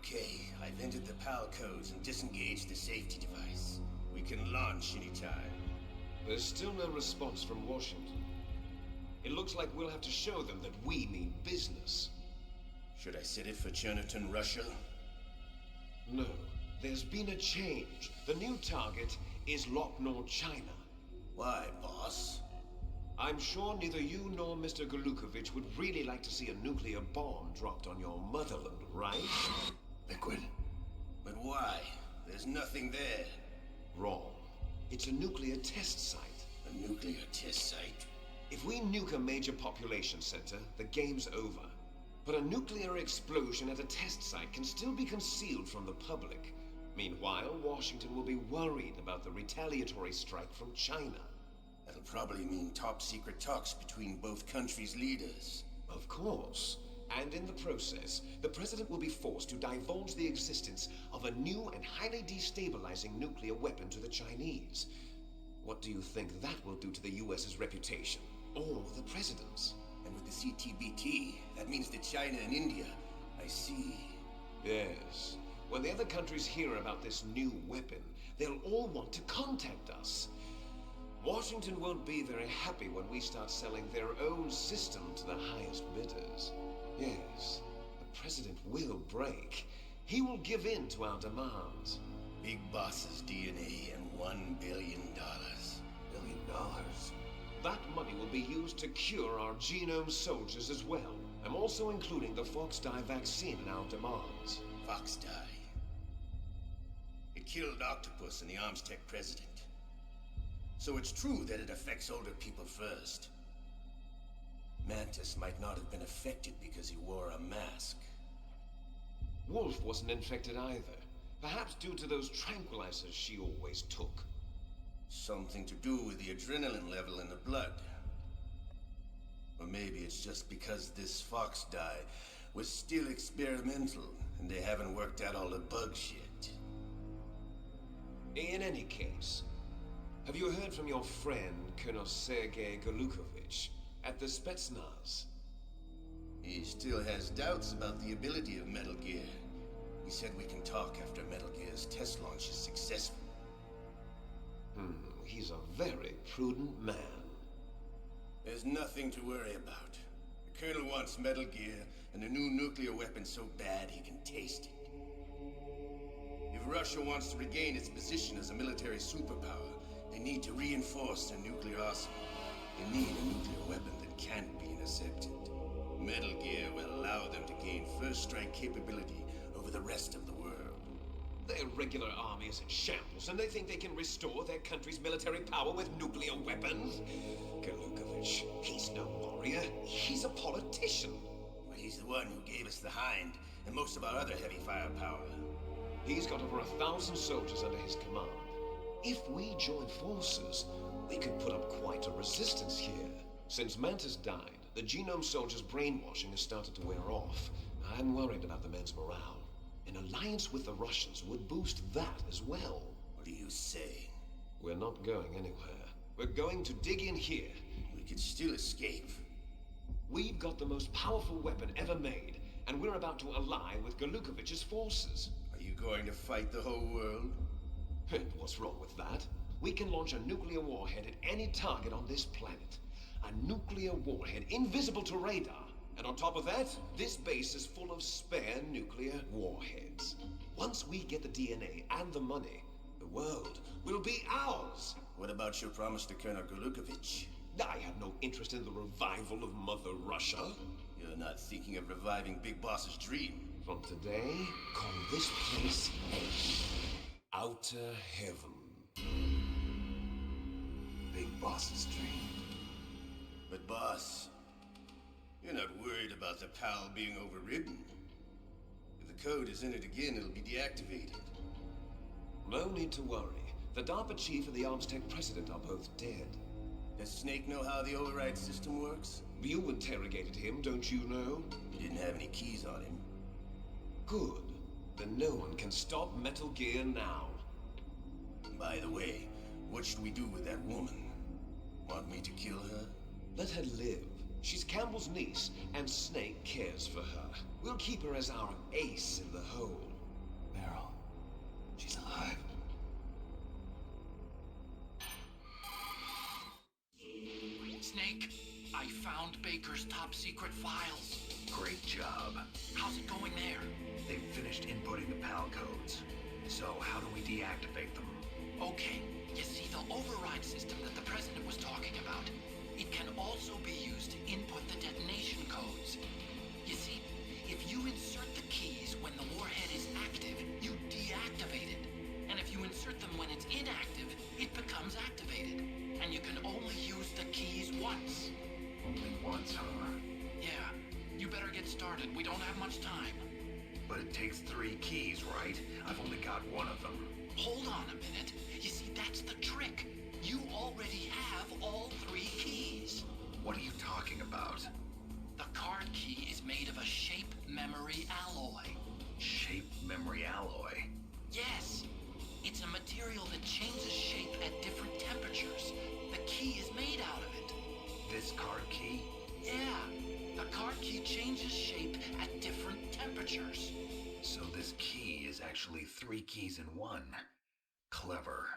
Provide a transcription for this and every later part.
Okay, I've entered the PAL codes and disengaged the safety device. We can launch anytime. There's still no response from Washington. It looks like we'll have to show them that we mean business. Should I set it for Cherniton, Russia? No. There's been a change. The new target is Locknor, China. Why, boss? I'm sure neither you nor Mr. Golukovich would really like to see a nuclear bomb dropped on your motherland, right? Liquid. But why? There's nothing there. Wrong. It's a nuclear test site. A nuclear test site? If we nuke a major population center, the game's over. But a nuclear explosion at a test site can still be concealed from the public. Meanwhile, Washington will be worried about the retaliatory strike from China. That'll probably mean top-secret talks between both countries' leaders. Of course. And in the process, the President will be forced to divulge the existence of a new and highly destabilizing nuclear weapon to the Chinese. What do you think that will do to the US's reputation? Or the President's? And with the CTBT, that means that China and India. I see. Yes. When the other countries hear about this new weapon, they'll all want to contact us. Washington won't be very happy when we start selling their own system to the highest bidders. Yes, the President will break. He will give in to our demands. Big Boss's DNA and $1 billion. $1 billion? That money will be used to cure our genome soldiers as well. I'm also including the Fox dye vaccine in our demands. Fox dye? It killed Octopus and the Arms Tech president. So it's true that it affects older people first. Mantis might not have been affected because he wore a mask. Wolf wasn't infected either. Perhaps due to those tranquilizers she always took. Something to do with the adrenaline level in the blood. Or maybe it's just because this Fox dye was still experimental and they haven't worked out all the bugs yet. In any case, have you heard from your friend, Colonel Sergei Golukovich, at the Spetsnaz? He still has doubts about the ability of Metal Gear. He said we can talk after Metal Gear's test launch is successful. He's a very prudent man. There's nothing to worry about. The Colonel wants Metal Gear and a new nuclear weapon so bad he can taste it. If Russia wants to regain its position as a military superpower, they need to reinforce their nuclear arsenal. They need a nuclear weapon that can't be intercepted. Metal Gear will allow them to gain first strike capability over the rest of the world. Their regular army is in shambles, and they think they can restore their country's military power with nuclear weapons? Golukovich, he's no warrior. He's a politician. Well, he's the one who gave us the Hind and most of our other heavy firepower. He's got over 1,000 soldiers under his command. If we join forces, we could put up quite a resistance here. Since Mantis died, the genome soldiers' brainwashing has started to wear off. I'm worried about the men's morale. An alliance with the Russians would boost that as well. What are you saying? We're not going anywhere. We're going to dig in here. We could still escape. We've got the most powerful weapon ever made, and we're about to ally with Golukovich's forces. Are you going to fight the whole world? And what's wrong with that? We can launch a nuclear warhead at any target on this planet. A nuclear warhead invisible to radar. And on top of that, this base is full of spare nuclear warheads. Once we get the DNA and the money, the world will be ours. What about your promise to Colonel Golukovich? I have no interest in the revival of Mother Russia. You're not thinking of reviving Big Boss's dream. From today, call this place Outer Heaven. Big Boss's dream. But boss, you're not worried about the PAL being overridden. If the code is in it again, it'll be deactivated. No need to worry. The DARPA chief and the Arms Tech president are both dead. Does Snake know how the override system works? You interrogated him, don't you know? You didn't have any keys on him. Good. Then no one can stop Metal Gear now. By the way, what should we do with that woman? Want me to kill her? Let her live. She's Campbell's niece, and Snake cares for her. We'll keep her as our ace in the hole. Meryl. She's alive. Snake, I found Baker's top secret files. Great job. How's it going there? They've finished inputting the PAL codes. So how do we deactivate them? Okay, you see the override system that the President was talking about? It can also be used to input the detonation codes. You see, if you insert the keys when the warhead is active, you deactivate it. And if you insert them when it's inactive, it becomes activated. And you can only use the keys once. Only once, huh? Yeah, you better get started. We don't have much time. But it takes 3 keys, right? I've only got one of them. Hold on a minute. You see, that's the trick. You already have all 3 keys. What are you talking about? The card key is made of a shape memory alloy. Shape memory alloy? Yes. It's a material that changes shape at different temperatures. The key is made out of it. This card key? Yeah. The card key changes shape at different temperatures. So this key is actually 3 keys in one. Clever.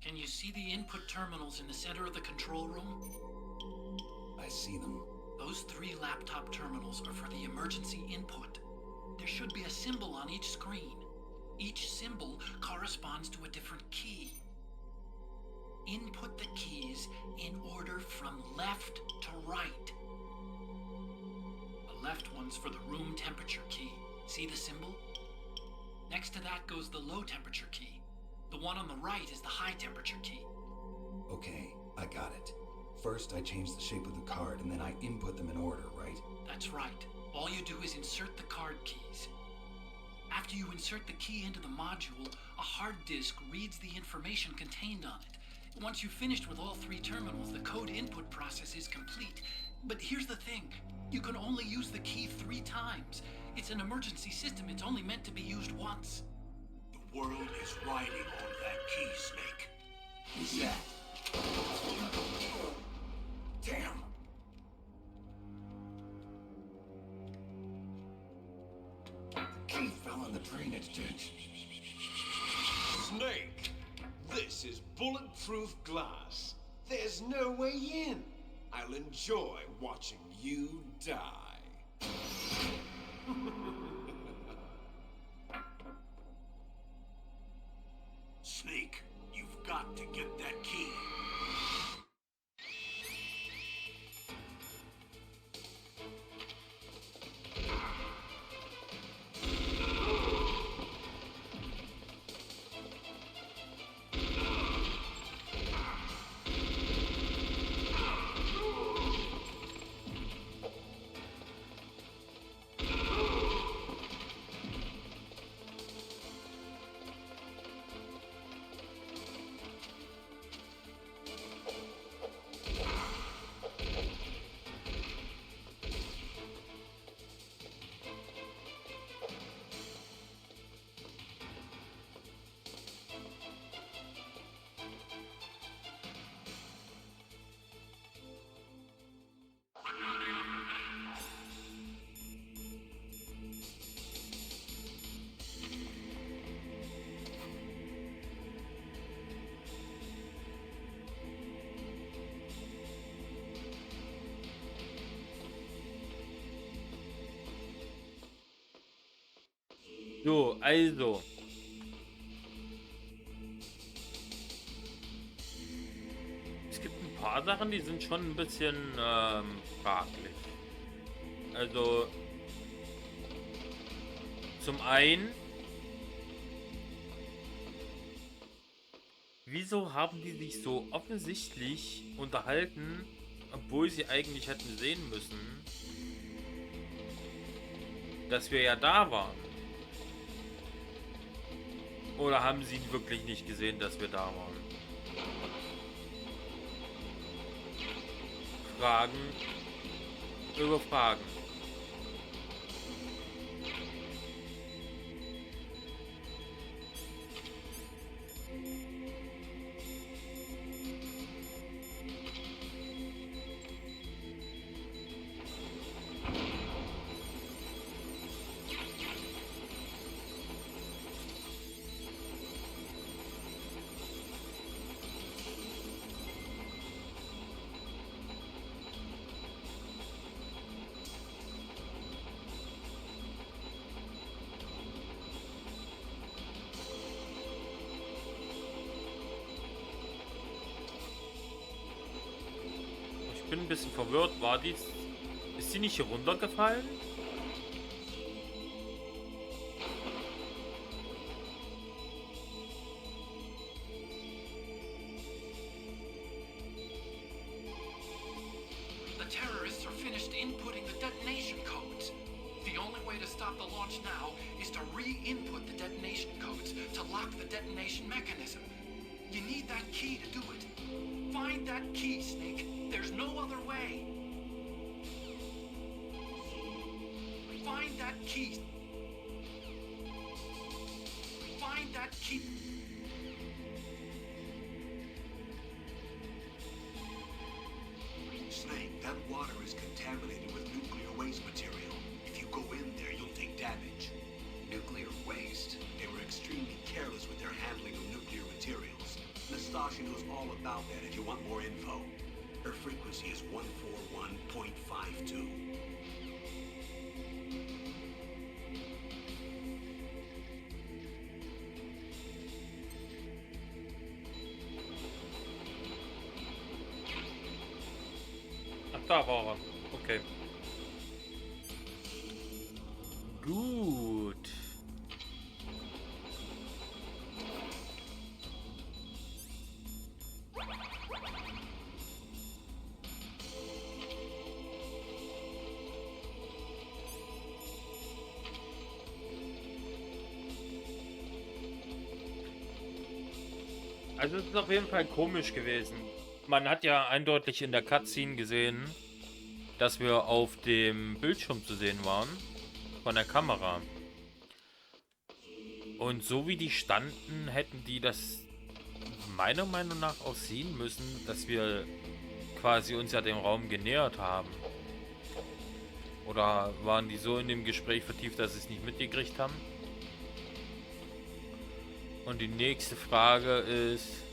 Can you see the input terminals in the center of the control room? I see them. Those 3 laptop terminals are for the emergency input. There should be a symbol on each screen. Each symbol corresponds to a different key. Input the keys in order from left to right. The left one's for the room temperature key. See the symbol? Next to that goes the low temperature key. The one on the right is the high temperature key. Okay, I got it. First, I change the shape of the card, and then I input them in order, right? That's right. All you do is insert the card keys. After you insert the key into the module, a hard disk reads the information contained on it. Once you've finished with all 3 terminals, the code input process is complete. But here's the thing. You can only use the key 3 times. It's an emergency system. It's only meant to be used once. The world is riding on that key, Snake. Who's that? Damn! Key fell in the drainage ditch. Snake, this is bulletproof glass. There's no way in. I'll enjoy watching you die. Snake, you've got to get that key. So, also. Es gibt ein paar Sachen, die sind schon ein bisschen fraglich. Also, zum einen, wieso haben die sich so offensichtlich unterhalten, obwohl sie eigentlich hätten sehen müssen, dass wir ja da waren? Oder haben sie wirklich nicht gesehen, dass wir da waren? Fragen über Fragen. bin ein bisschen verwirrt. Ist die nicht hier runtergefallen? The terrorists are finished inputting the detonation codes. The only way to stop the launch now is to re-input the detonation codes to lock the detonation mechanism. You need that key to do it. Find that key, Snake. There's no other way. Find that key. Find that key. Snake, that water is contaminated with nuclear waste material. If you go in there, you'll take damage. Nuclear waste? They were extremely careless with their handling of nuclear materials. Nastasha knows all about that if you want more info. Her frequency is 141.52. Ach, da war er. Okay. Gut. Also es ist auf jeden Fall komisch gewesen. Man hat ja eindeutig in der Cutscene gesehen, dass wir auf dem Bildschirm zu sehen waren, von der Kamera. Und so wie die standen, hätten die das meiner Meinung nach auch sehen müssen, dass wir quasi uns ja dem Raum genähert haben. Oder waren die so in dem Gespräch vertieft, dass sie es nicht mitgekriegt haben? Und die nächste Frage ist: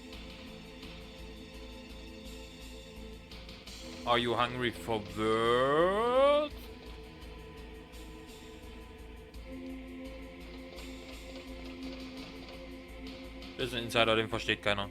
Are you hungry for words? Das ist ein Insider, den versteht keiner.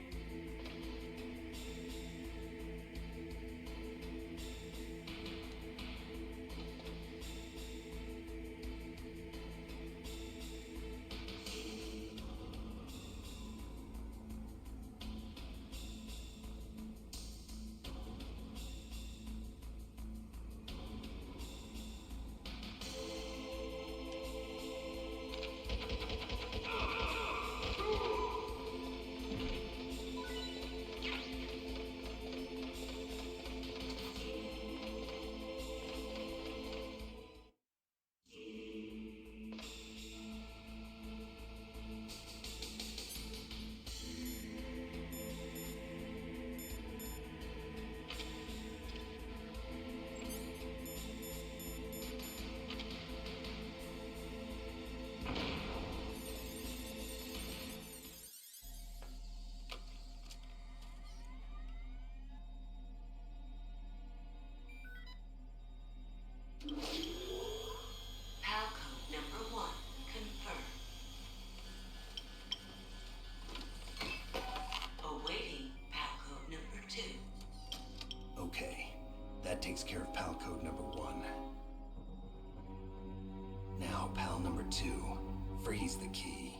Pal code number 1 confirmed. Awaiting pal code number 2. Okay, that takes care of pal code number 1. Now, pal number 2, freeze the key.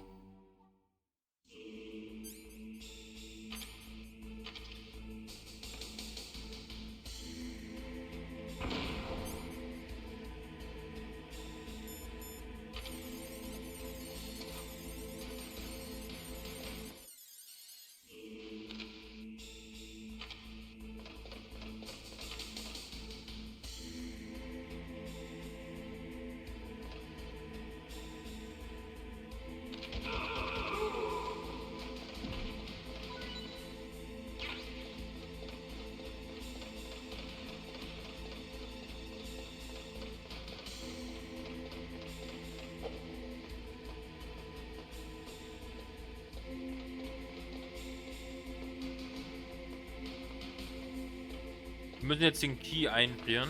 Wir müssen jetzt den Key einfrieren.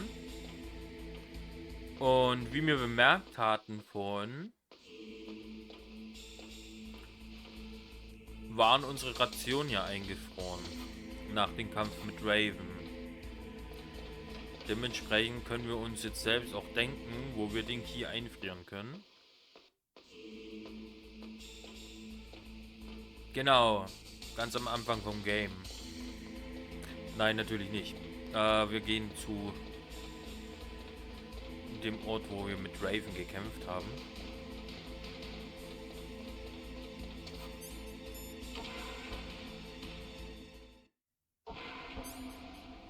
Und wie wir bemerkt hatten vorhin, waren unsere Rationen ja eingefroren. Nach dem Kampf mit Raven. Dementsprechend können wir uns jetzt selbst auch denken, wo wir den Key einfrieren können. Genau, ganz am Anfang vom Game. Nein, natürlich nicht. Wir gehen zu dem Ort, wo wir mit Raven gekämpft haben.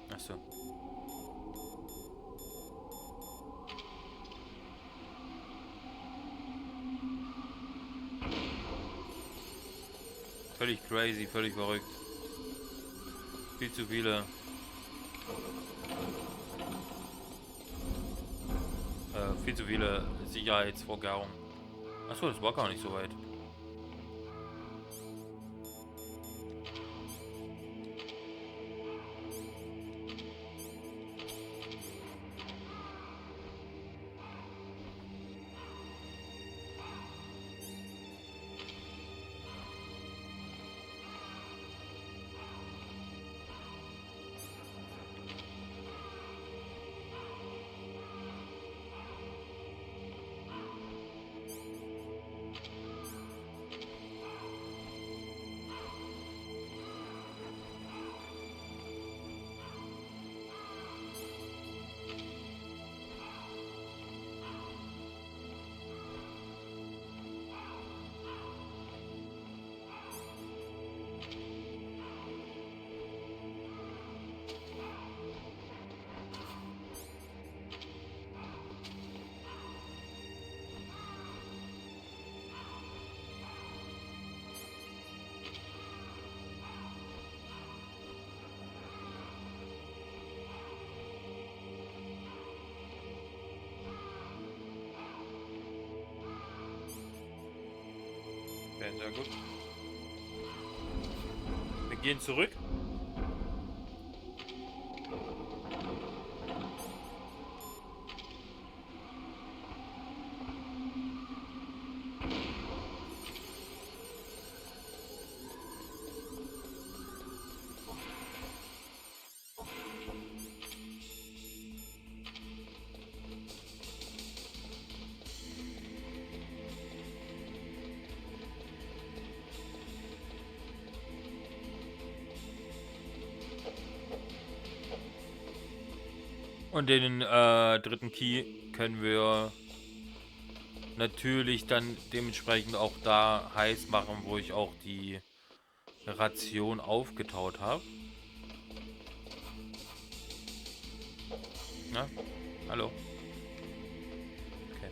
Achso. Völlig crazy, völlig verrückt. Viel zu viele. Viel zu viele Sicherheitsvorkehrungen. Achso, das war gar nicht so weit. Okay, sehr gut. Wir gehen zurück. Und den dritten Key können wir natürlich dann dementsprechend auch da heiß machen, wo ich auch die Ration aufgetaut habe. Na, hallo. Okay.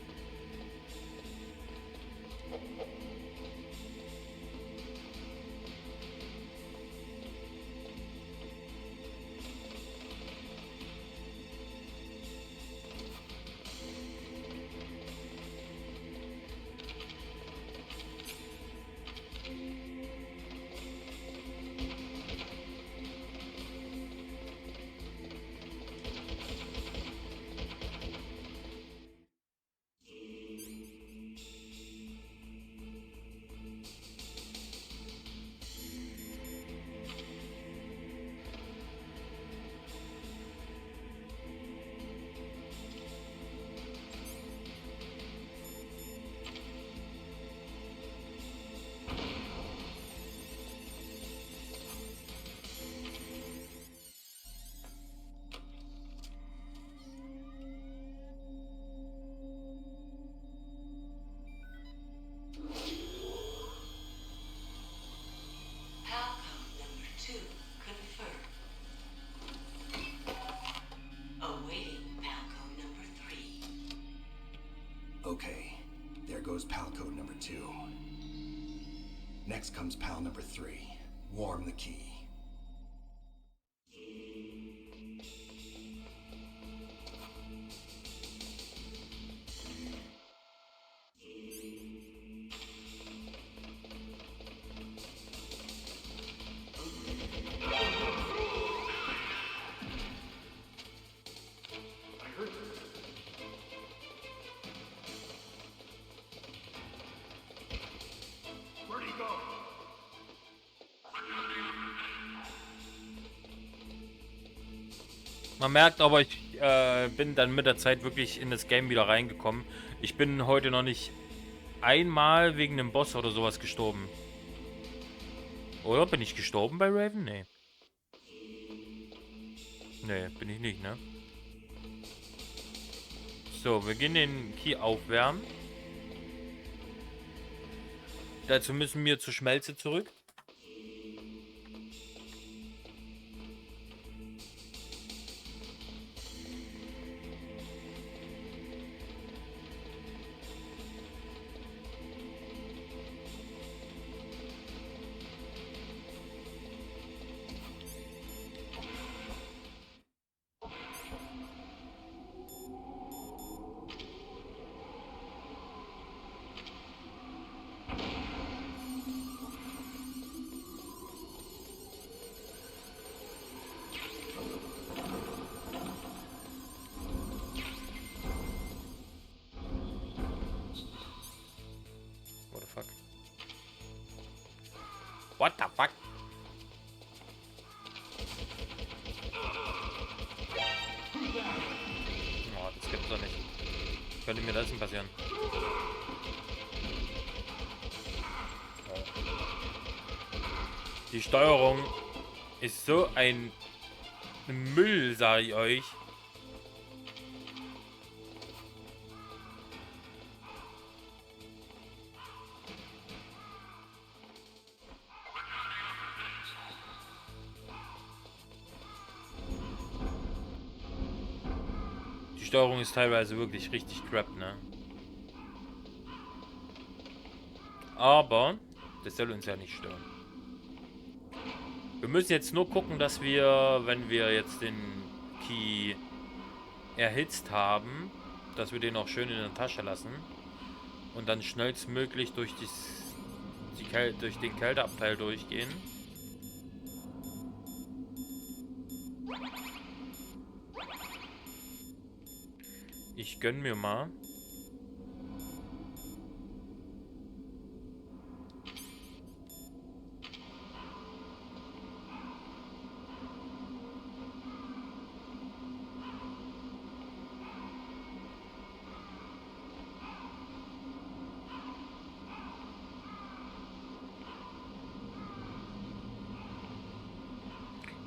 Palcode number 2 confirmed. Awaiting palcode number 3. Okay, there goes pal code number 2. Next comes pal number 3. Warm the key. Man merkt aber, bin dann mit der Zeit wirklich in das Game wieder reingekommen. Ich bin heute noch nicht einmal wegen einem Boss oder sowas gestorben. Oder bin ich gestorben bei Raven? Nee. Nee, bin ich nicht, ne? So, wir gehen den Key aufwärmen. Dazu müssen wir zur Schmelze zurück. What the fuck? Oh, das gibt's doch nicht. Könnte mir das denn passieren? Oh. Die Steuerung ist so ein Müll, sage ich euch. Die Steuerung ist teilweise wirklich richtig crap, ne? Aber das soll uns ja nicht stören. Wir müssen jetzt nur gucken, dass wir, wenn wir jetzt den Key erhitzt haben, dass wir den auch schön in der Tasche lassen und dann schnellstmöglich durch durch den Kälteabteil durchgehen. Ich gönn mir mal.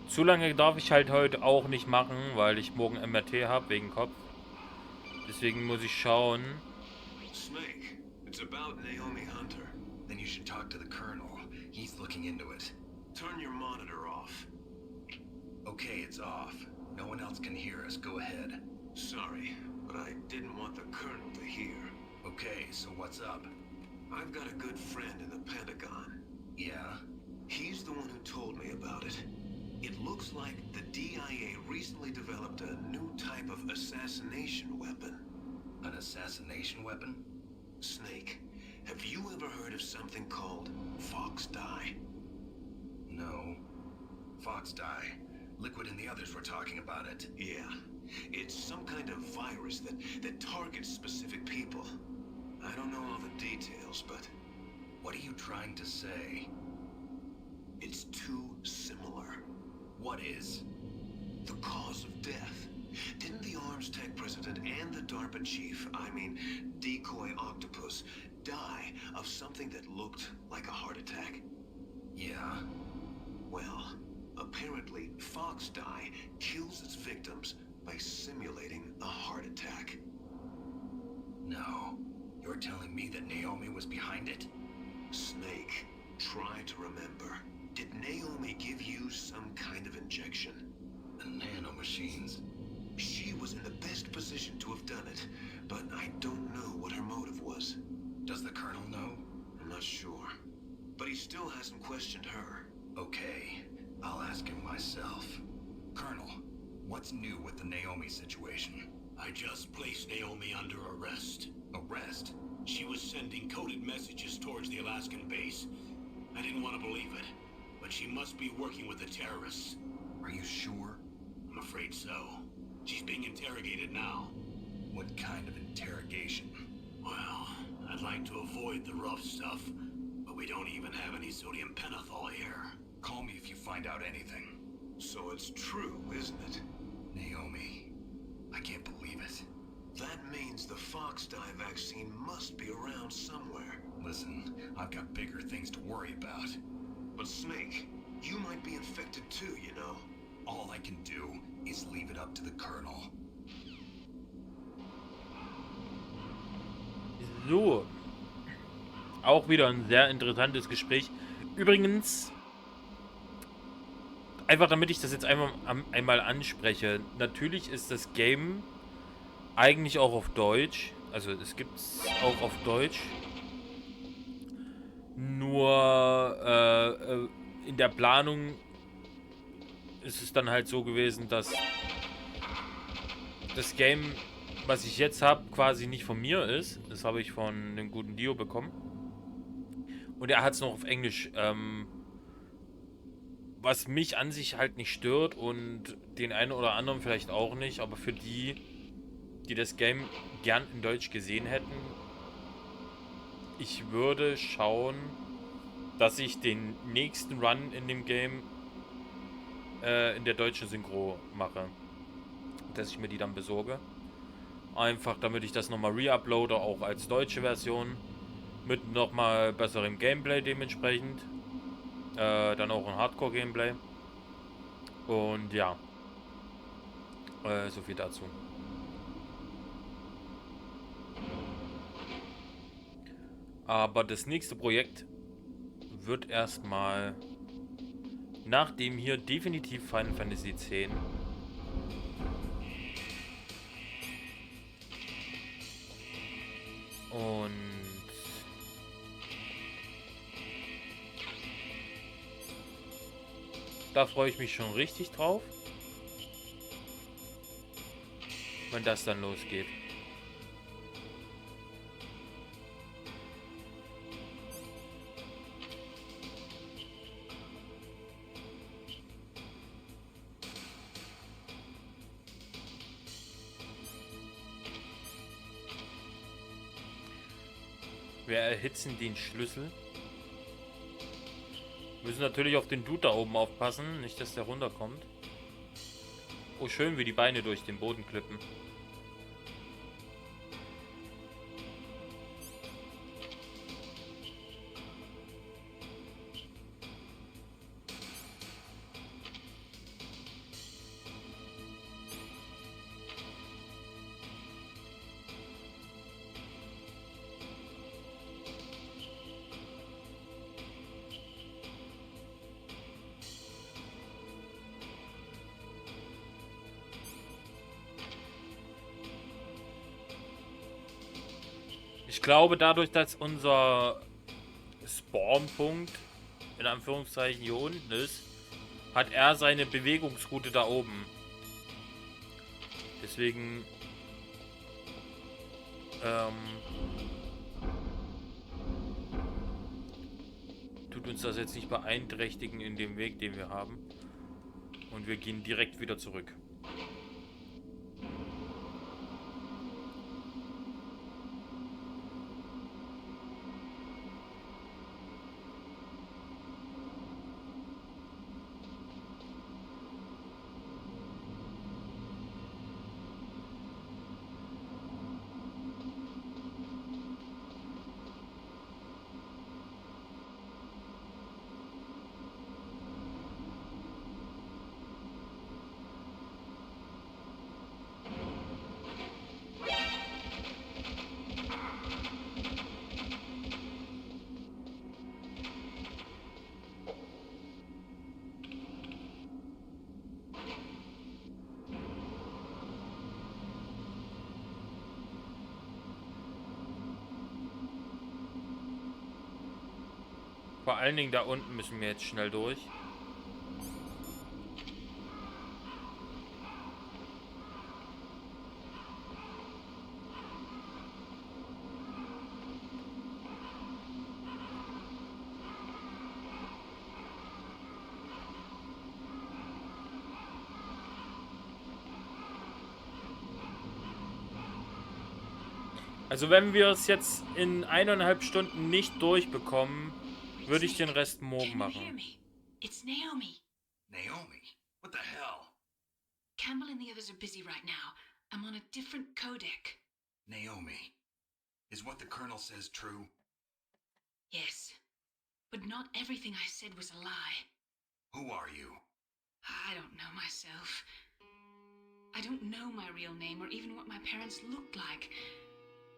Zu lange darf ich halt heute auch nicht machen, weil ich morgen MRT habe wegen Kopf. Deswegen muss ich schauen. Snake, it's about Naomi Hunter. Then you should talk to the Colonel. He's looking into it. Turn your monitor off. Okay, it's off. No one else can hear us. Go ahead. Sorry, but I didn't want the Colonel to hear. Okay, so what's up? I've got a good friend in the Pentagon. Yeah? He's the one who told me about it. It looks like the DIA recently developed a new type of assassination weapon. An assassination weapon? Snake, have you ever heard of something called Fox Dye? No. Fox dye. Liquid and the others were talking about it. Yeah. It's some kind of virus that targets specific people. I don't know all the details, but... What are you trying to say? It's too similar. What is? The cause of death. Didn't the Arms Tech president and the DARPA chief, I mean, Decoy Octopus, die of something that looked like a heart attack? Yeah? Well, apparently Fox Dye kills its victims by simulating a heart attack. No. You're telling me that Naomi was behind it? Snake, try to remember. Did Naomi give you some kind of injection? The nanomachines. She was in the best position to have done it, but I don't know what her motive was. Does the Colonel know? I'm not sure. But he still hasn't questioned her. Okay, I'll ask him myself. Colonel, what's new with the Naomi situation? I just placed Naomi under arrest. Arrest? She was sending coded messages towards the Alaskan base. I didn't want to believe it, but she must be working with the terrorists. Are you sure? I'm afraid so. She's being interrogated now. What kind of interrogation? Well, I'd like to avoid the rough stuff, but we don't even have any sodium pentothal here. Call me if you find out anything. So it's true, isn't it? Naomi. I can't believe it. That means the fox dye vaccine must be around somewhere. Listen, I've got bigger things to worry about. But Snake, you might be infected too, you know. All I can do is leave it up to the Colonel. So. Auch wieder ein sehr interessantes Gespräch. Übrigens, einfach damit ich das jetzt einmal anspreche. Natürlich ist das Game eigentlich auch auf Deutsch. Also es gibt es auch auf Deutsch. Nur in der Planung ist es dann halt so gewesen, dass das Game, was ich jetzt habe, quasi nicht von mir ist. Das habe ich von dem guten Dio bekommen. Und er hat es noch auf Englisch. Was mich an sich halt nicht stört und den einen oder anderen vielleicht auch nicht. Aber für die, die das Game gern in Deutsch gesehen hätten, ich würde schauen, dass ich den nächsten Run in dem Game in der deutschen Synchro mache. Dass ich mir die dann besorge. Einfach damit ich das nochmal re-uploade, auch als deutsche Version. Mit nochmal besserem Gameplay dementsprechend. Dann auch ein Hardcore-Gameplay. Und ja. So viel dazu. Aber das nächste Projekt wird erstmal nach dem hier definitiv Final Fantasy X. Und da freue ich mich schon richtig drauf, wenn das dann losgeht. Wir erhitzen den Schlüssel. Müssen natürlich auf den Dude da oben aufpassen, nicht dass der runterkommt. Oh, schön wie die Beine durch den Boden klippen. Ich glaube, dadurch, dass unser Spawnpunkt in Anführungszeichen hier unten ist, hat er seine Bewegungsroute da oben. Deswegen tut uns das jetzt nicht beeinträchtigen in dem Weg, den wir haben. Und wir gehen direkt wieder zurück. Vor allen Dingen da unten müssen wir jetzt schnell durch. Also wenn wir es jetzt in 1,5 Stunden nicht durchbekommen, würde ich den Rest morgen Can you hear machen. me? It's Naomi. Naomi? What the hell? Campbell and the others are busy right now. I'm on a different codec. Naomi, is what the Colonel says true? Yes, but not everything I said was a lie. Who are you? I don't know myself. I don't know my real name or even what my parents looked like.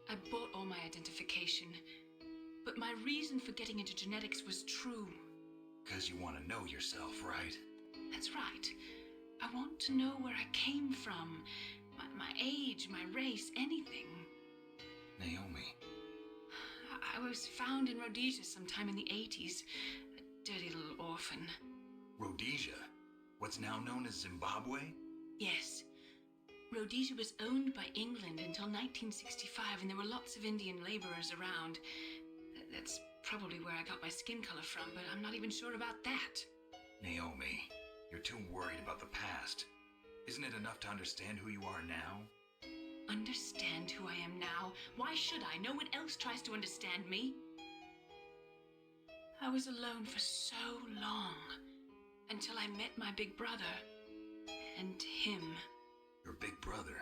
I bought all my identification, but my reason for getting into genetics was true. 'Cause you want to know yourself, right? That's right. I want to know where I came from, my age, my race, anything. Naomi. I was found in Rhodesia sometime in the 80s, a dirty little orphan. Rhodesia? What's now known as Zimbabwe? Yes. Rhodesia was owned by England until 1965, and there were lots of Indian laborers around. That's probably where I got my skin color from, but I'm not even sure about that. Naomi, you're too worried about the past. Isn't it enough to understand who you are now? Understand who I am now? Why should I? No one else tries to understand me. I was alone for so long, until I met my big brother, and him. Your big brother?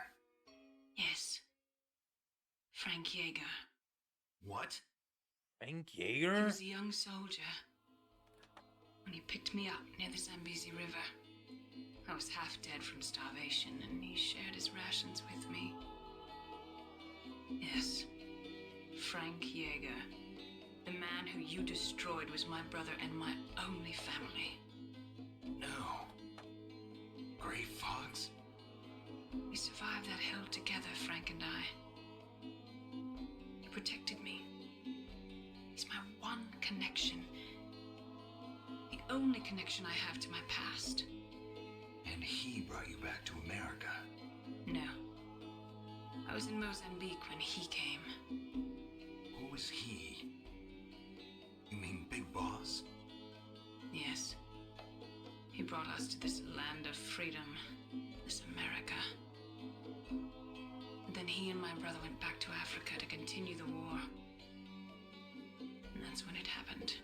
Yes. Frank Yeager. What? Frank He Yeager? was a young soldier when he picked me up near the Zambezi River. I was half dead from starvation, and he shared his rations with me. Yes, Frank Yeager. The man who you destroyed was my brother and my only family. No. Gray Fox? We survived that hell together, Frank and I. He protected me. He's my one connection. The only connection I have to my past. And he brought you back to America? No. I was in Mozambique when he came. Who was he? You mean Big Boss? Yes. He brought us to this land of freedom, this America. And then he and my brother went back to Africa to continue the war. And that's when it happened.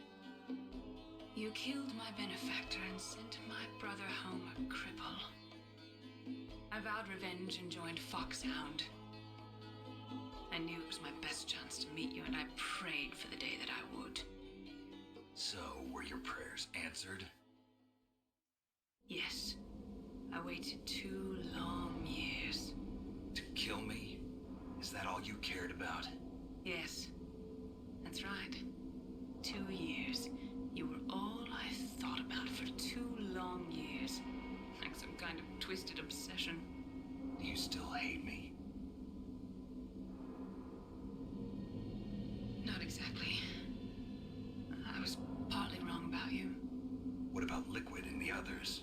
You killed my benefactor and sent my brother home a cripple. I vowed revenge and joined Foxhound. I knew it was my best chance to meet you, and I prayed for the day that I would. So, were your prayers answered? Yes. I waited 2 long years. To kill me? Is that all you cared about? Yes. That's right. 2 years. You were all I thought about for 2 long years. Like some kind of twisted obsession. Do you still hate me? Not exactly. I was partly wrong about you. What about Liquid and the others?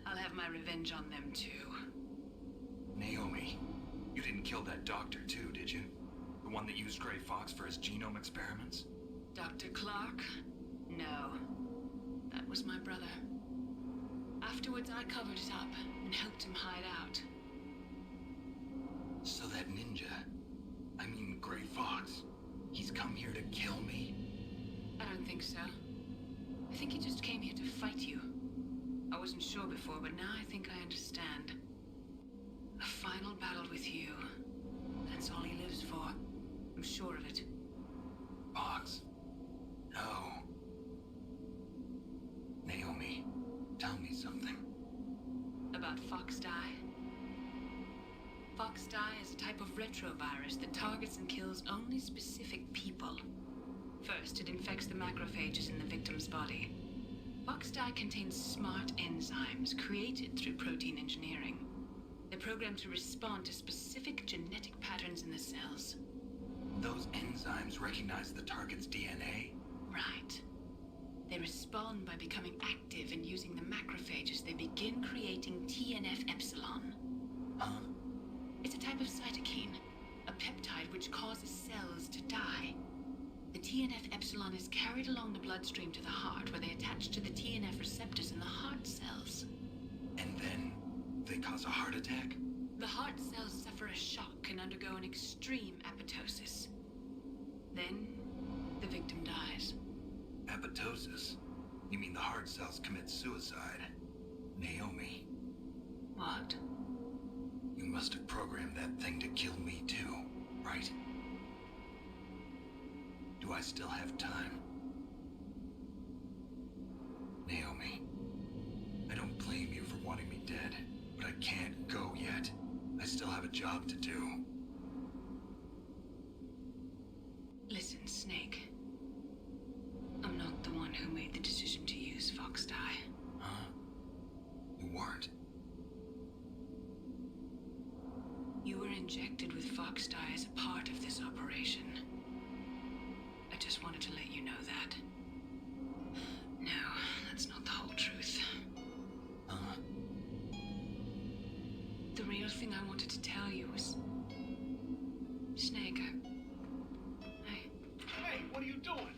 I'll have my revenge on them too. Naomi, you didn't kill that doctor too, did you? The one that used Gray Fox for his genome experiments? Dr. Clark? No. That was my brother. Afterwards, I covered it up and helped him hide out. So that ninja, I mean Gray Fox, he's come here to kill me? I don't think so. I think he just came here to fight you. I wasn't sure before, but now I think I understand. A final battle with you. That's all he lives for. I'm sure of it. Fox? No. Naomi, tell me something. About Fox Die? Fox Die is a type of retrovirus that targets and kills only specific people. First, it infects the macrophages in the victim's body. Fox Die contains smart enzymes created through protein engineering. They're programmed to respond to specific genetic patterns in the cells. Those enzymes recognize the target's DNA? Right. They respond by becoming active and using the macrophages. They begin creating TNF-epsilon. Huh? It's a type of cytokine, a peptide which causes cells to die. The TNF-epsilon is carried along the bloodstream to the heart, where they attach to the TNF receptors in the heart cells. And then they cause a heart attack? The heart cells suffer a shock and undergo an extreme apoptosis. Then, the victim dies. Apoptosis? You mean the heart cells commit suicide? Naomi, What? you Someone must have programmed that thing to kill me too, right? Do I still have time? Naomi, I don't blame you for wanting me dead, but I can't go yet. I still have a job to do. Listen, Snake. I'm not the one who made the decision to use Fox dye. Huh? You weren't? You were injected with Fox dye as a part of this operation. I just wanted to let you know that. No, that's not the whole truth. Huh? The real thing I wanted to tell you was... Snake, Hey, what are you doing?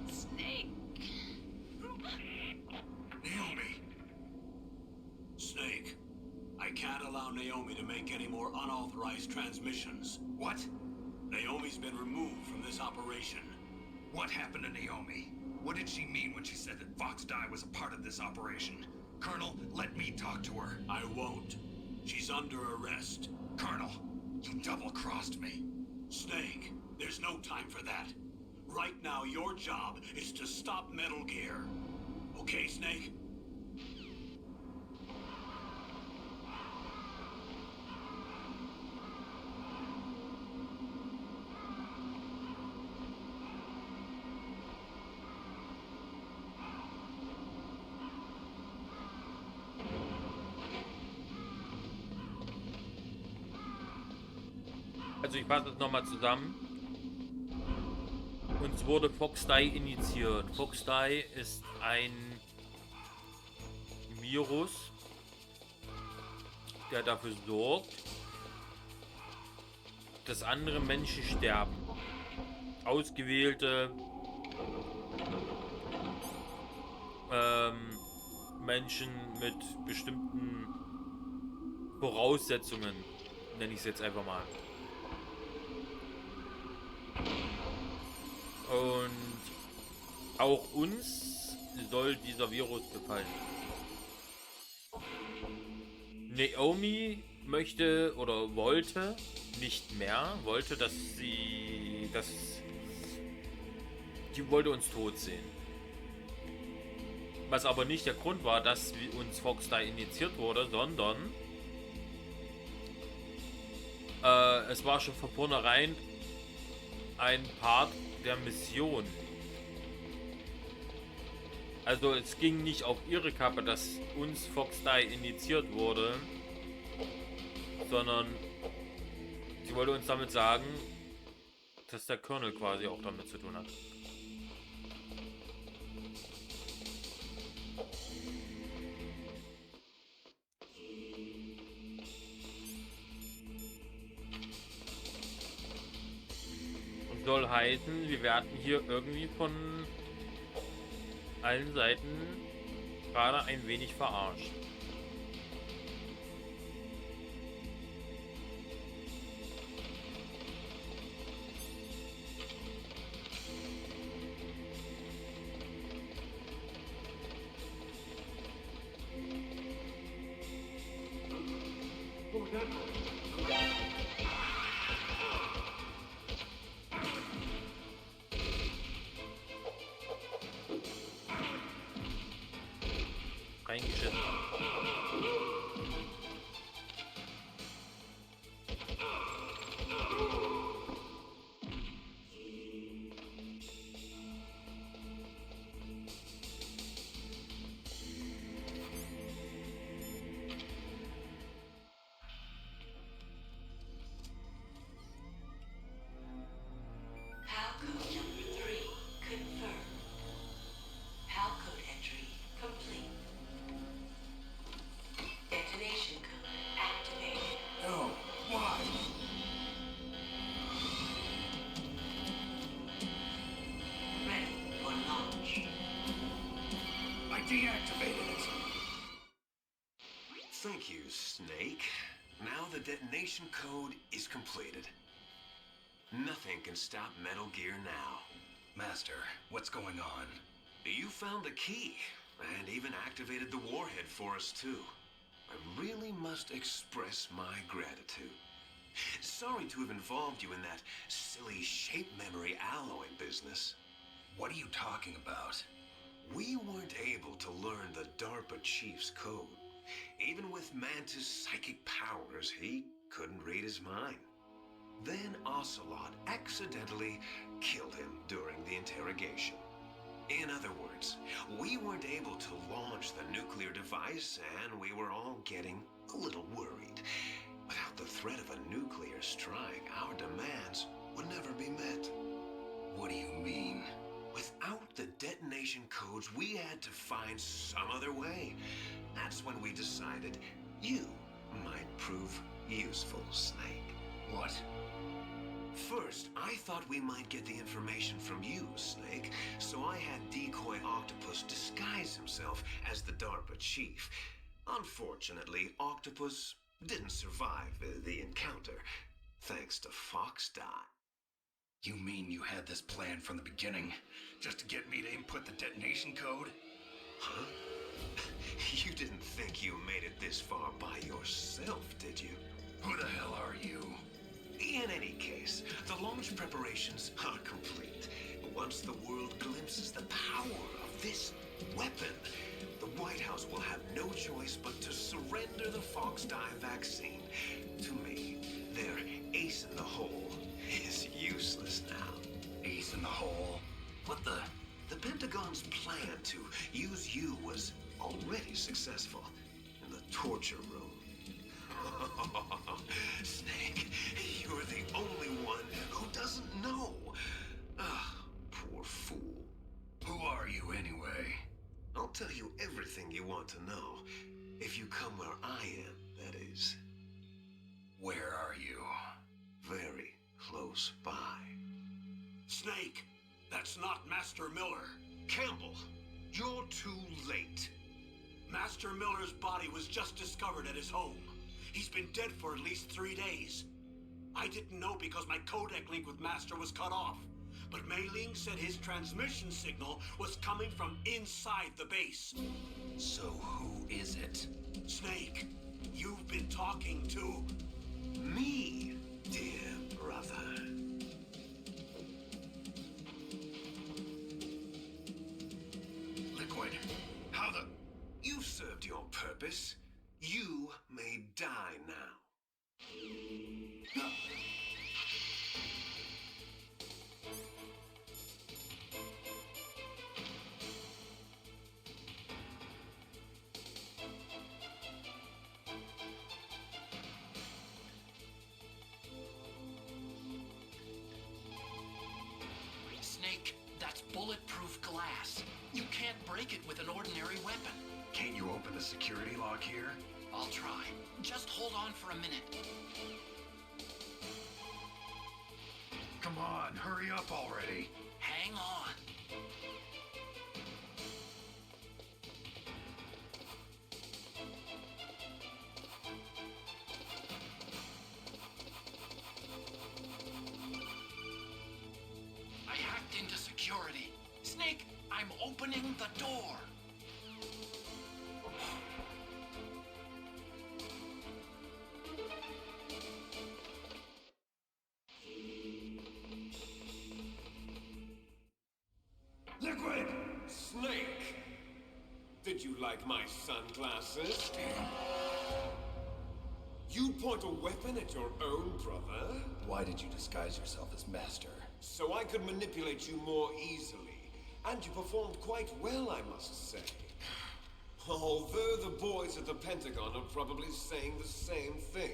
Snake! Naomi! Snake, I can't allow Naomi to make any more unauthorized transmissions. What? Naomi's been removed from this operation. What happened to Naomi? What did she mean when she said that Fox dye was a part of this operation? Colonel, let me talk to her. I won't. She's under arrest. Colonel, you double-crossed me. Snake, there's no time for that. Right now, your job is to stop Metal Gear. Okay, Snake? Also ich fasse es nochmal zusammen. Uns wurde Fox dye initiiert. Fox dye ist ein Virus, der dafür sorgt, dass andere Menschen sterben. Ausgewählte Menschen mit bestimmten Voraussetzungen, nenne ich es jetzt einfach mal. Und auch uns soll dieser Virus befallen. Naomi möchte oder wollte nicht mehr, die wollte uns tot sehen. Was aber nicht der Grund war, dass uns Fox da initiiert wurde, sondern es war schon von vornherein ein Part der Mission. Also es ging nicht auf ihre Kappe, dass uns Fox dye initiiert wurde, sondern sie wollte uns damit sagen, dass der Colonel quasi auch damit zu tun hat. Soll heißen, wir werden hier irgendwie von allen Seiten gerade ein wenig verarscht. Reingeschnitten. Halcode number 3 confirmed. Halcode entry complete. Detonation code activated. No, why? Ready for launch. I deactivated it. Thank you, Snake. Now the detonation code is completed. Nothing can stop Metal Gear now. Master, what's going on? You found the key, and even activated the warhead for us, too. I really must express my gratitude. Sorry to have involved you in that silly shape memory alloy business. What are you talking about? We weren't able to learn the DARPA chief's code. Even with Mantis' psychic powers, he couldn't read his mind. Then Ocelot accidentally killed him during the interrogation. In other words, we weren't able to launch the nuclear device, and we were all getting a little worried. Without the threat of a nuclear strike, our demands would never be met. What do you mean? Without the detonation codes, we had to find some other way. That's when we decided you might prove useful, Snake. What? First, I thought we might get the information from you, Snake, so I had Decoy Octopus disguise himself as the DARPA chief. Unfortunately, Octopus didn't survive the encounter, thanks to Fox Die. You mean you had this plan from the beginning, just to get me to input the detonation code? Huh? You didn't think you made it this far by yourself, did you? Who the hell are you? In any case, the launch preparations are complete. Once the world glimpses the power of this weapon, the White House will have no choice but to surrender the Fox Die vaccine. To me, their ace in the hole is useless now. Ace in the hole? What the? The Pentagon's plan to use you was already successful in the torture room. Snake, you're the only one who doesn't know. Ah, poor fool. Who are you anyway? I'll tell you everything you want to know. If you come where I am, that is. Where are you? Very close by. Snake, that's not Master Miller. Campbell, you're too late. Master Miller's body was just discovered at his home. He's been dead for at least 3 days. I didn't know because my codec link with Master was cut off. But Mei Ling said his transmission signal was coming from inside the base. So who is it? Snake, you've been talking to... Me, dear brother. Liquid, how the... You've served your purpose. You may die now. Snake, that's bulletproof glass. You can't break it with an ordinary weapon. Can't you open the security lock here? I'll try. Just hold on for a minute. Come on, hurry up already. Hang on. I hacked into security. Snake, I'm opening the door. Liquid! Snake! Did you like my sunglasses? You point a weapon at your own brother? Why did you disguise yourself as Master? So I could manipulate you more easily. And you performed quite well, I must say. Although the boys at the Pentagon are probably saying the same thing.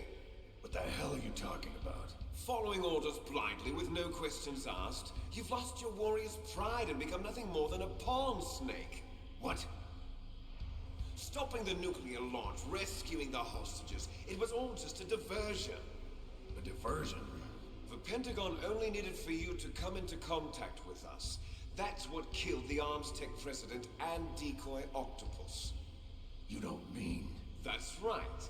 What the hell are you talking about? Following orders blindly with no questions asked, you've lost your warrior's pride and become nothing more than a pawn, Snake. What? Stopping the nuclear launch, rescuing the hostages, it was all just a diversion. A diversion? The Pentagon only needed for you to come into contact with us. That's what killed the Arms Tech president and Decoy Octopus. You don't mean... That's right.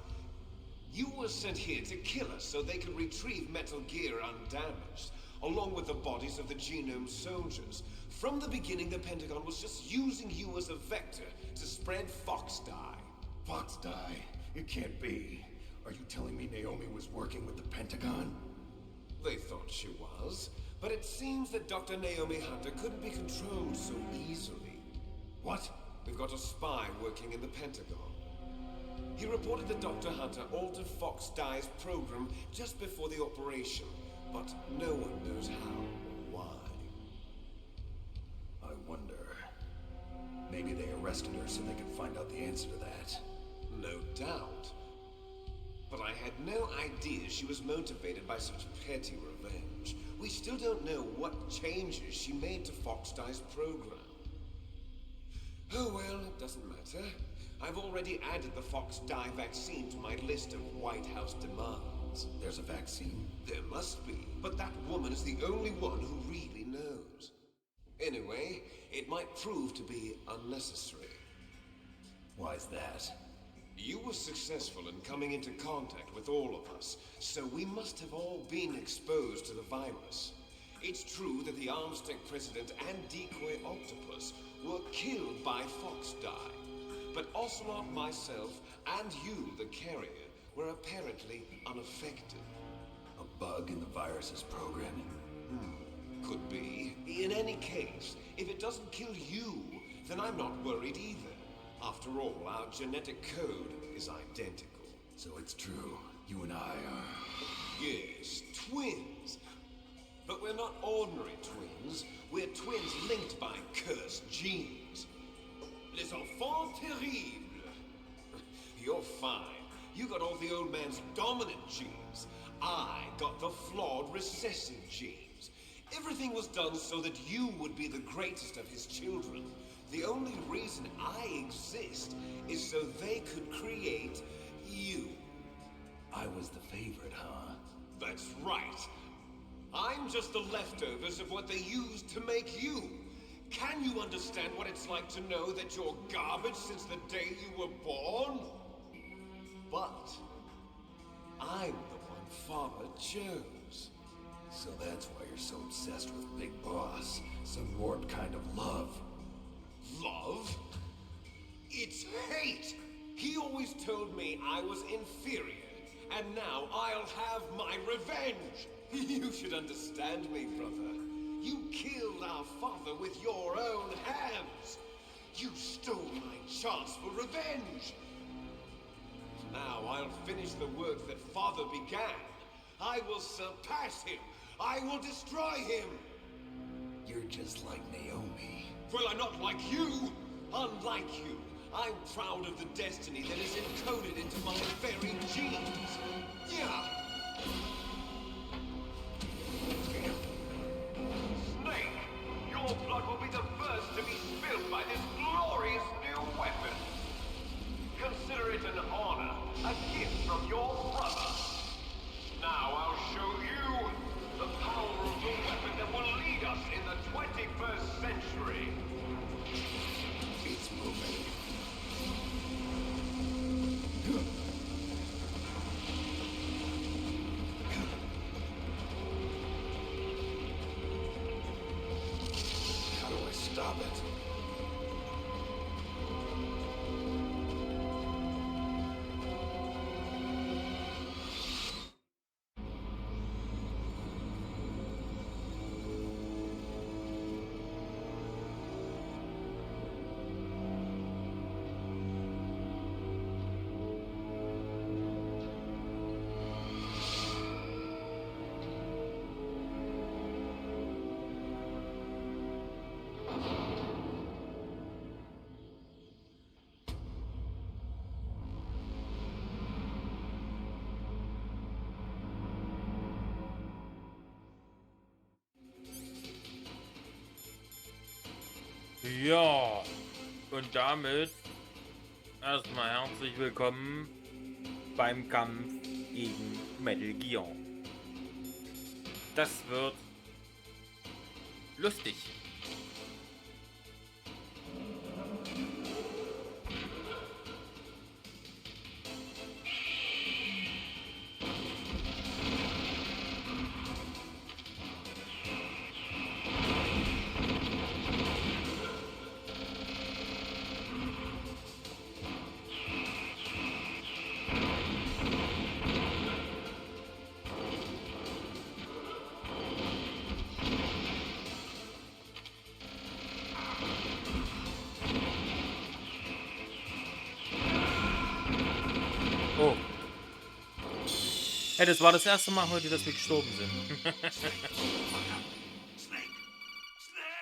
You were sent here to kill us so they could retrieve Metal Gear undamaged, along with the bodies of the Genome soldiers. From the beginning, the Pentagon was just using you as a vector to spread Fox Die. Fox Die? It can't be. Are you telling me Naomi was working with the Pentagon? They thought she was, but it seems that Dr. Naomi Hunter couldn't be controlled so easily. What? We've got a spy working in the Pentagon. He reported that Dr. Hunter altered Fox Dye's program just before the operation, but no one knows how or why. I wonder. Maybe they arrested her so they could find out the answer to that. No doubt. But I had no idea she was motivated by such petty revenge. We still don't know what changes she made to Fox Dye's program. Oh well, it doesn't matter. I've already added the Fox Dye vaccine to my list of White House demands. There's a vaccine? There must be, but that woman is the only one who really knows. Anyway, it might prove to be unnecessary. Why's that? You were successful in coming into contact with all of us, so we must have all been exposed to the virus. It's true that the Armstead president and decoy octopus were killed by Fox Dye, but Ocelot, myself, and you, the carrier, were apparently unaffected. A bug in the virus's programming? Could be. In any case, if it doesn't kill you, then I'm not worried either. After all, our genetic code is identical. So it's true. You and I are... Yes, twins. But we're not ordinary twins. We're twins linked by cursed genes. Les enfants terribles. You're fine. You got all the old man's dominant genes. I got the flawed recessive genes. Everything was done so that you would be the greatest of his children. The only reason I exist is so they could create you. I was the favorite, huh? That's right. I'm just the leftovers of what they used to make you. Can you understand what it's like to know that you're garbage since the day you were born? But I'm the one Father chose. So that's why you're so obsessed with Big Boss. Some warped kind of love. Love? It's hate! He always told me I was inferior, and now I'll have my revenge! You should understand me, brother. You killed our father with your own hands! You stole my chance for revenge! Now I'll finish the work that father began. I will surpass him! I will destroy him! You're just like Naomi. Well, I'm not like you! Unlike you, I'm proud of the destiny that is encoded into my very genes! Yeah! Snake, your blood will be the first to be spilled by this glorious new weapon! Consider it an honor, a gift from your brother! Now I'll show you the power of the weapon that will lead us in the 21st century! It's moving. How do I stop it? Ja, und damit erstmal herzlich willkommen beim Kampf gegen Metal Gear. Das wird lustig. Hey, das war das erste Mal heute, dass wir gestorben sind. Snake! Snake!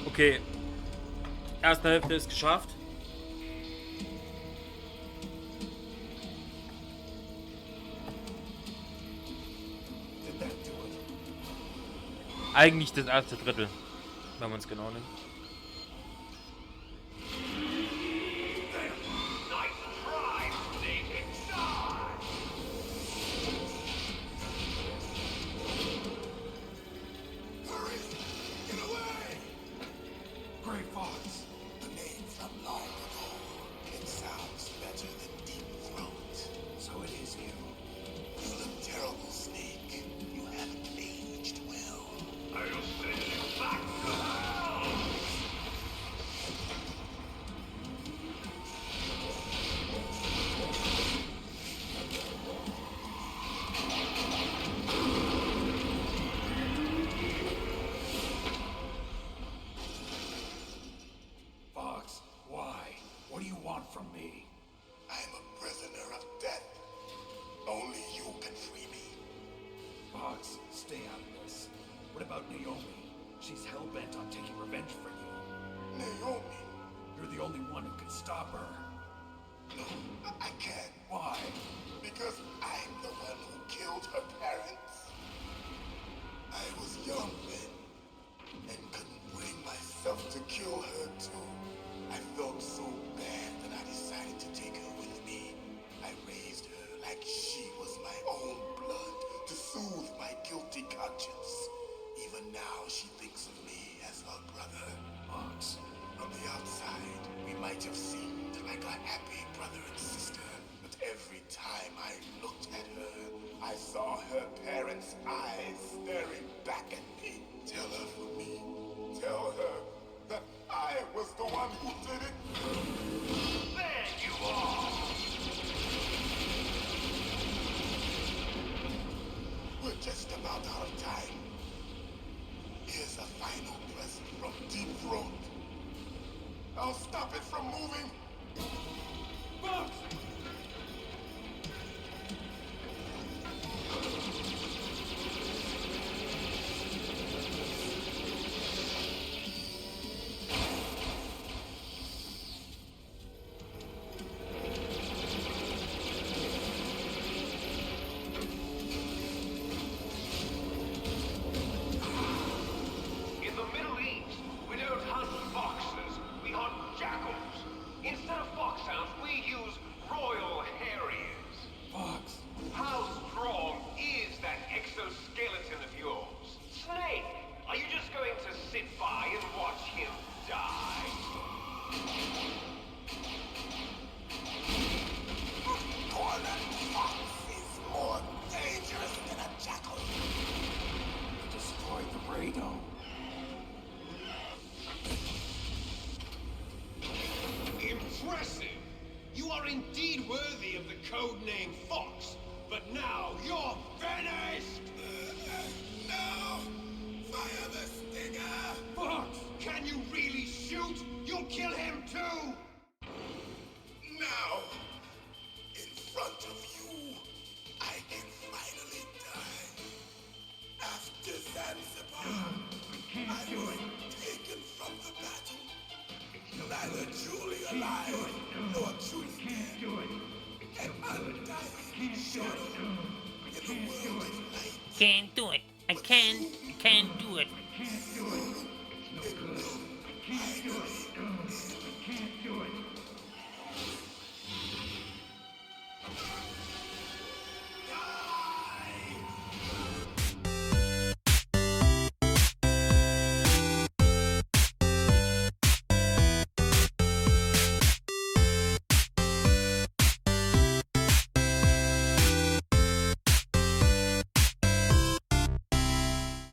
Okay. Erste Hälfte ist geschafft. Eigentlich das erste Drittel, wenn man es genau nimmt. Gray Fox. The name from long ago. It sounds better than Deep Throat. So it is you. You look terrible, Snake. You haven't aged well. I'll send you back to hell! Fox, why? What do you want from me? I'm a prisoner of death. Only you can free me. Fox, stay out of this. What about Naomi? She's hell-bent on taking revenge for you. Naomi? You're the only one who can stop her. No, I can't. Why? Because I'm the one who killed her parents. I was young then, and couldn't bring myself to kill her too. I felt so bad that I decided to take her with me. I raised her like she was my own blood to soothe my guilty conscience. Even now she thinks of me as her brother. Fox, from the outside, we might have seemed like a happy brother and sister, but every time I looked at her, I saw her parents' eyes staring back at me. Tell her for me. Tell her that I was the one who did it. There you are! We're just about out of time. Here's a final present from Deep Throat. I'll stop it from moving. Fox! In the Middle East, we don't hunt foxes, we hunt jackals. Instead of foxhounds, we use royal harriers. Fox! How strong is that exoskeleton of yours? Snake, are you just going to sit by and watch him die? Cornered fox is more dangerous than a jackal. Destroy the radome. Impressive! You are indeed worthy of the codename Fox, but now you're finished! No! Fire the stinger! Fox! Can you really shoot? You'll kill him too! Now, in front of you, I can finally die. After Zanzibar, I was taken from the battle. Neither truly alive nor truly dead. An undying shadow in the world of light. Can't do it. I can't do it. It will finally end.